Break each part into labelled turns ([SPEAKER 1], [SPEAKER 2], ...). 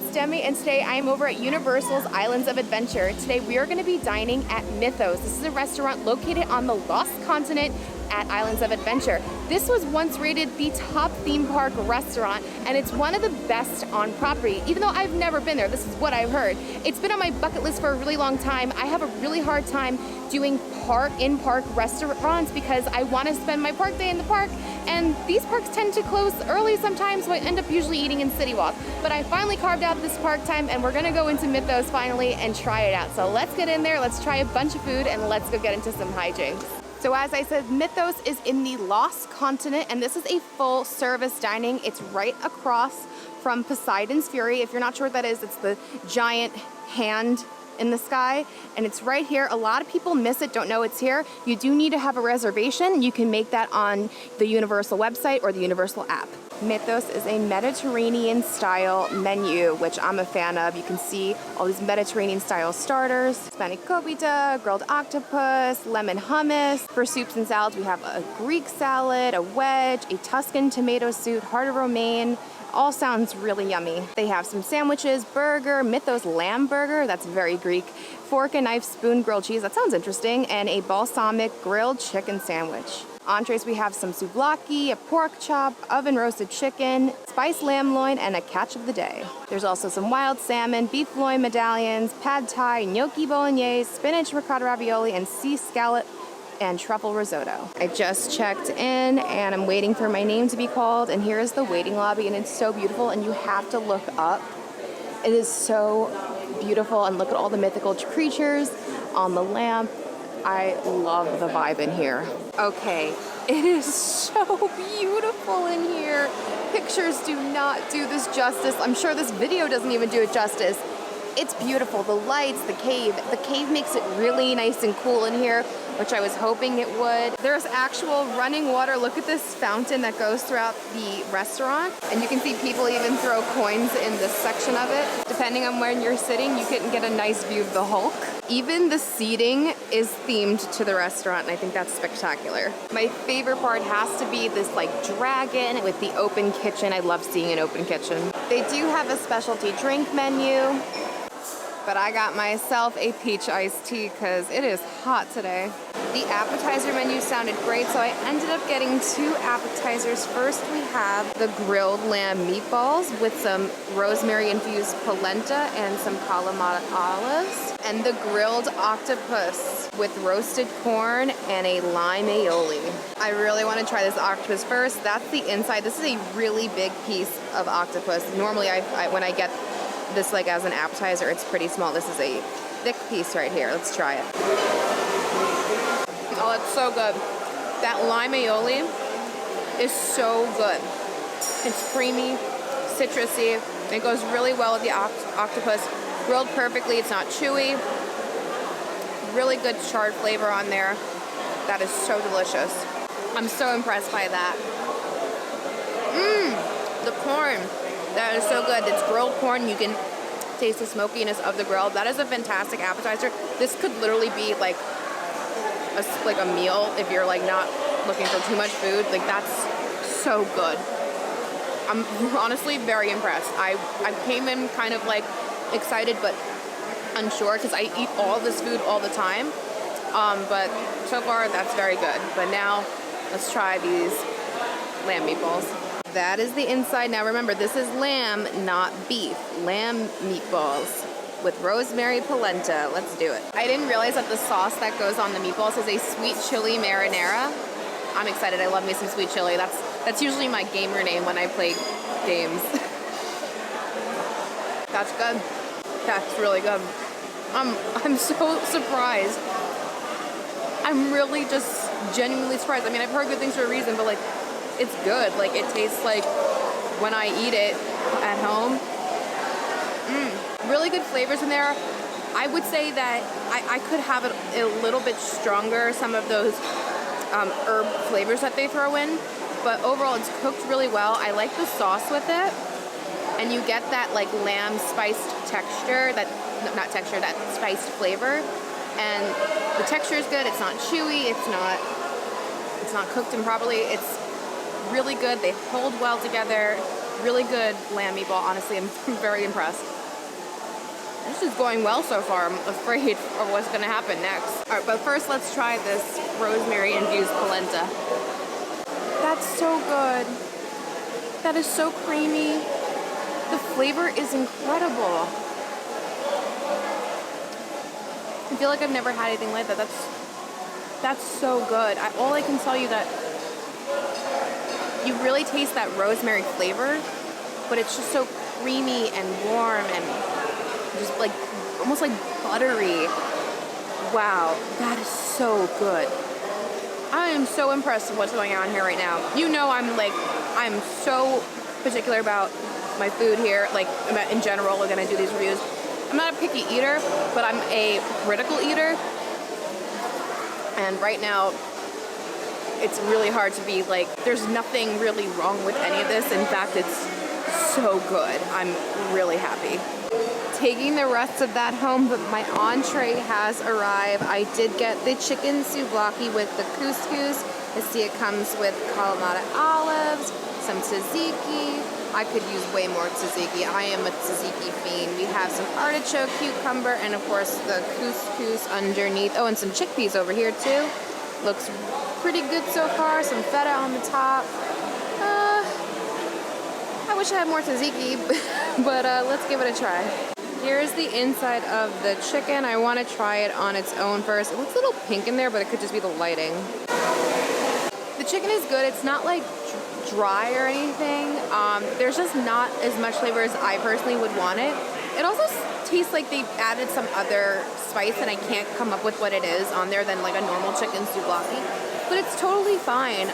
[SPEAKER 1] it's Demi, and today I am over at Universal's Islands of Adventure. Today we are going to be dining at Mythos. This is a restaurant located on the Lost Continent at Islands of Adventure. This was once rated the top theme park restaurant, and it's one of the best on property. Even though I've never been there, this is what I've heard. It's been on my bucket list for a really long time. I have a really hard time doing in-park restaurants because I want to spend my park day in the park, and these parks tend to close early sometimes, so I end up usually eating in City Walk. But I finally carved out this park time, and we're gonna go into Mythos finally and try it out. So let's get in there, let's try a bunch of food, and let's go get into some hijinks. So as I said, Mythos is in the Lost Continent, and this is a full service dining. It's right across from Poseidon's Fury. If you're not sure what that is, it's the giant hand in the sky, and it's right here. A lot of people miss it, don't know it's here. You do need to have a reservation. You can make that on the Universal website or the Universal app. Mythos is a Mediterranean style menu, which I'm a fan of. You can see all these Mediterranean style starters, spanakopita, grilled octopus, lemon hummus. For soups and salads, we have a Greek salad, a wedge, a Tuscan tomato soup, heart of romaine. All sounds really yummy. They have some sandwiches, burger, Mythos lamb burger, that's very Greek, fork and knife, spoon, grilled cheese, that sounds interesting, and a balsamic grilled chicken sandwich. Entrees, we have some souvlaki, a pork chop, oven roasted chicken, spiced lamb loin, and a catch of the day. There's also some wild salmon, beef loin medallions, pad thai, gnocchi bolognese, spinach ricotta ravioli, and sea scallop and truffle risotto. I just checked in and I'm waiting for my name to be called, and here is the waiting lobby, and it's so beautiful, and you have to look up. It is so beautiful, and look at all the mythical creatures on the lamp. I love the vibe in here. Okay, it is so beautiful in here. Pictures do not do this justice. I'm sure this video doesn't even do it justice. It's beautiful, the lights, the cave. The cave makes it really nice and cool in here, which I was hoping it would. There's actual running water. Look at this fountain that goes throughout the restaurant. And you can see people even throw coins in this section of it. Depending on where you're sitting, you can get a nice view of the Hulk. Even the seating is themed to the restaurant, and I think that's spectacular. My favorite part has to be this like dragon with the open kitchen. I love seeing an open kitchen. They do have a specialty drink menu, but I got myself a peach iced tea because it is hot today. The appetizer menu sounded great, so I ended up getting 2 appetizers. First, we have the grilled lamb meatballs with some rosemary-infused polenta and some Kalamata olives, and the grilled octopus with roasted corn and a lime aioli. I really want to try this octopus first. That's the inside. This is a really big piece of octopus. Normally, when I get this like as an appetizer, it's pretty small. This is a thick piece right here. Let's try it. Oh, it's so good. That lime aioli is so good. It's creamy, citrusy. It goes really well with the octopus. Grilled perfectly. It's not chewy. Really good charred flavor on there. That is so delicious. I'm so impressed by that. The corn. That is so good. It's grilled corn. You can taste the smokiness of the grill. That is a fantastic appetizer. This could literally be like a meal if you're like not looking for too much food. Like, that's so good. I'm honestly very impressed. I came in kind of like excited but unsure because I eat all this food all the time. But so far that's very good. But now let's try these lamb meatballs. That is the inside. Now remember, this is lamb, not beef. Lamb meatballs with rosemary polenta. Let's do it. I didn't realize that the sauce that goes on the meatballs is a sweet chili marinara. I'm excited. I love me some sweet chili. That's usually my gamer name when I play games. That's good. That's really good. I'm so surprised. I'm really just genuinely surprised. I mean, I've heard good things for a reason, but like, it's good. Like, it tastes like when I eat it at home. Really good flavors in there. I would say that I could have it a little bit stronger, some of those herb flavors that they throw in, but overall it's cooked really well. I like the sauce with it, and you get that like lamb spiced texture, that spiced flavor, and the texture is good. It's not chewy, it's not cooked improperly. It's really good. They hold well together. Really good lamb meatball. Honestly, I'm very impressed. This is going well so far. I'm afraid of what's gonna happen next. All right, but first let's try this rosemary infused polenta. That's so good. That is so creamy. The flavor is incredible. I feel like I've never had anything like that. That's so good. All I can tell you that you really taste that rosemary flavor, but it's just so creamy and warm and just like almost like buttery. Wow, that is so good. I am so impressed with what's going on here right now. You know, I'm so particular about my food here, like in general, when I do these reviews. I'm not a picky eater, but I'm a critical eater. And right now, it's really hard to be like, there's nothing really wrong with any of this. In fact, it's so good. I'm really happy. Taking the rest of that home, but my entree has arrived. I did get the chicken souvlaki with the couscous. I see it comes with Kalamata olives, some tzatziki. I could use way more tzatziki. I am a tzatziki fiend. We have some artichoke, cucumber, and of course the couscous underneath. Oh, and some chickpeas over here too. Looks pretty good so far. Some feta on the top. I wish I had more tzatziki, but let's give it a try. Here's the inside of the chicken. I want to try it on its own first. It looks a little pink in there, but it could just be the lighting. The chicken is good. It's not like dry or anything. There's just not as much flavor as I personally would want it. It also tastes like they added some other spice and I can't come up with what it is on there than like a normal chicken souvlaki. But it's totally fine.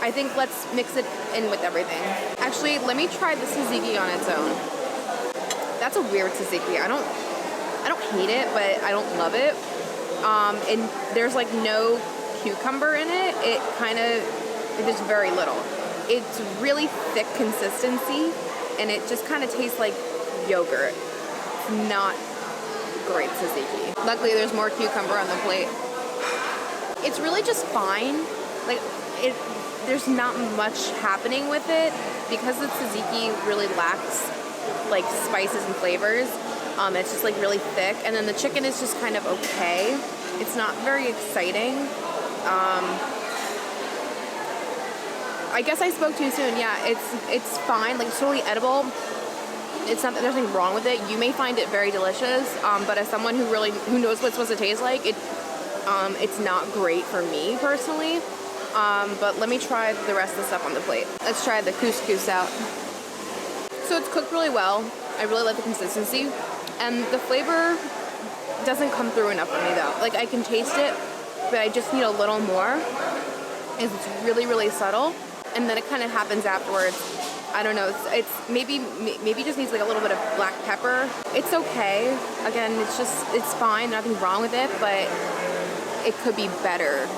[SPEAKER 1] I think let's mix it in with everything. Actually, let me try the tzatziki on its own. That's a weird tzatziki. I don't hate it, but I don't love it. And there's like no cucumber in it. There's very little. It's really thick consistency, and it just kind of tastes like yogurt. It's not great tzatziki. Luckily, there's more cucumber on the plate. It's really just fine. Like there's not much happening with it because the tzatziki really lacks like spices and flavors. It's just like really thick, and then the chicken is just kind of okay. It's not very exciting. I guess I spoke too soon. Yeah, it's fine. Like it's totally edible. It's not that there's anything wrong with it. You may find it very delicious, but as someone who knows what it's supposed to taste like, it's not great for me personally. But let me try the rest of the stuff on the plate. Let's try the couscous out. So it's cooked really well. I really like the consistency, and the flavor doesn't come through enough for me though. Like I can taste it, but I just need a little more. It's really, really subtle, and then it kind of happens afterwards. I don't know. It's maybe just needs like a little bit of black pepper. It's okay. Again, it's fine. Nothing wrong with it, but it could be better.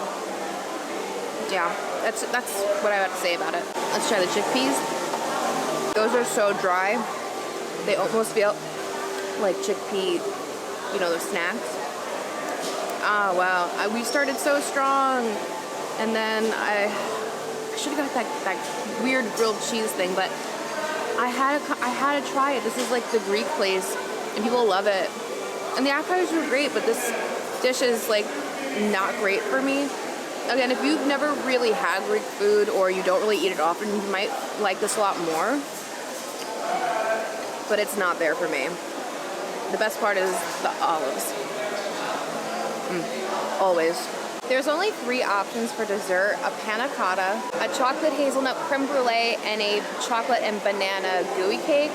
[SPEAKER 1] Yeah, that's what I have to say about it. Let's try the chickpeas. Those are so dry. They almost feel like chickpea, the snacks. Ah, wow. We started so strong. And then I should have got that weird grilled cheese thing, but I had to try it. This is like the Greek place, and people love it. And the appetizers were great, but this dish is like not great for me. Again, if you've never really had Greek food or you don't really eat it often, you might like this a lot more. But it's not there for me. The best part is the olives. Always. There's only 3 options for dessert: a panna cotta, a chocolate hazelnut creme brulee, and a chocolate and banana gooey cake.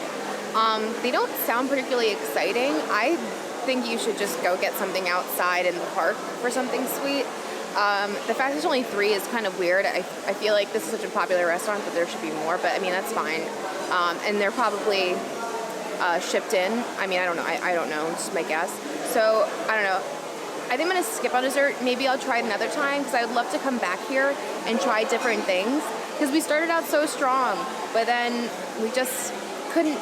[SPEAKER 1] They don't sound particularly exciting. I think you should just go get something outside in the park for something sweet. The fact there's only 3 is kind of weird. I feel like this is such a popular restaurant that there should be more, but I mean, that's fine. And they're probably shipped in. I mean, I don't know. I don't know. It's just my guess. So, I don't know. I think I'm going to skip on dessert. Maybe I'll try it another time because I would love to come back here and try different things. Because we started out so strong, but then we just couldn't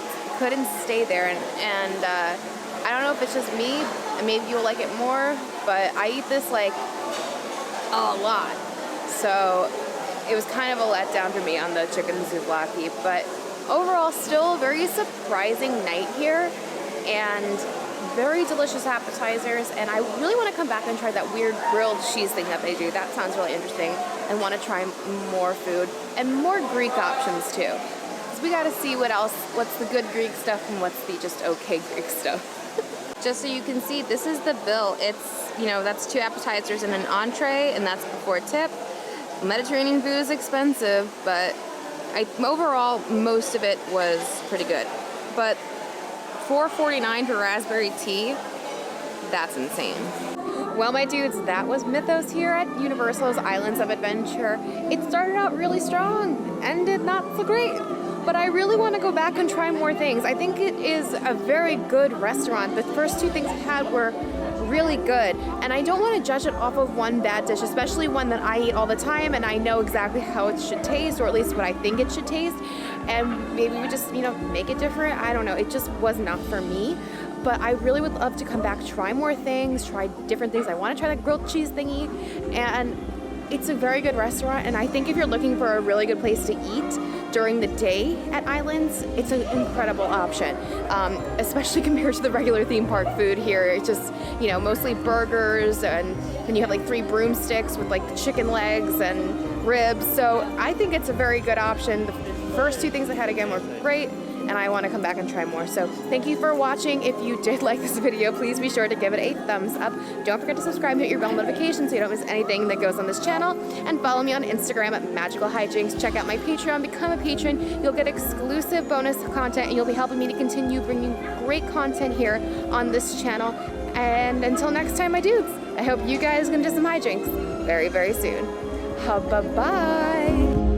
[SPEAKER 1] stay there. And I don't know if it's just me, and maybe you'll like it more, but I eat this like a lot. So it was kind of a letdown for me on the chicken souvlaki, but overall, still a very surprising night here, and very delicious appetizers, and I really want to come back and try that weird grilled cheese thing that they do. That sounds really interesting, and want to try more food and more Greek options too. So we got to see what's the good Greek stuff and what's the just okay Greek stuff. Just so you can see, this is the bill. It's, you know, that's 2 appetizers and an entree, and that's before tip. Mediterranean food is expensive, but overall, most of it was pretty good. But $4.49 for raspberry tea, that's insane. Well, my dudes, that was Mythos here at Universal's Islands of Adventure. It started out really strong, ended not so great, but I really want to go back and try more things. I think it is a very good restaurant. The first 2 things I had were really good, and I don't want to judge it off of one bad dish, especially one that I eat all the time and I know exactly how it should taste, or at least what I think it should taste, and maybe we just, you know, make it different. I don't know, it just was not for me, but I really would love to come back, try more things, try different things. I want to try that grilled cheese thingy, and it's a very good restaurant, and I think if you're looking for a really good place to eat during the day at Islands, it's an incredible option, especially compared to the regular theme park food here. It's just, you know, mostly burgers, and then you have like 3 broomsticks with like chicken legs and ribs. So I think it's a very good option. The first 2 things I had again were great, and I want to come back and try more. So thank you for watching. If you did like this video, please be sure to give it a thumbs up. Don't forget to subscribe and hit your bell notification so you don't miss anything that goes on this channel. And follow me on Instagram at Magical Hijinx. Check out my Patreon, become a patron. You'll get exclusive bonus content, and you'll be helping me to continue bringing great content here on this channel. And until next time, my dudes, I hope you guys can do some hijinks very, very soon. Bye-bye.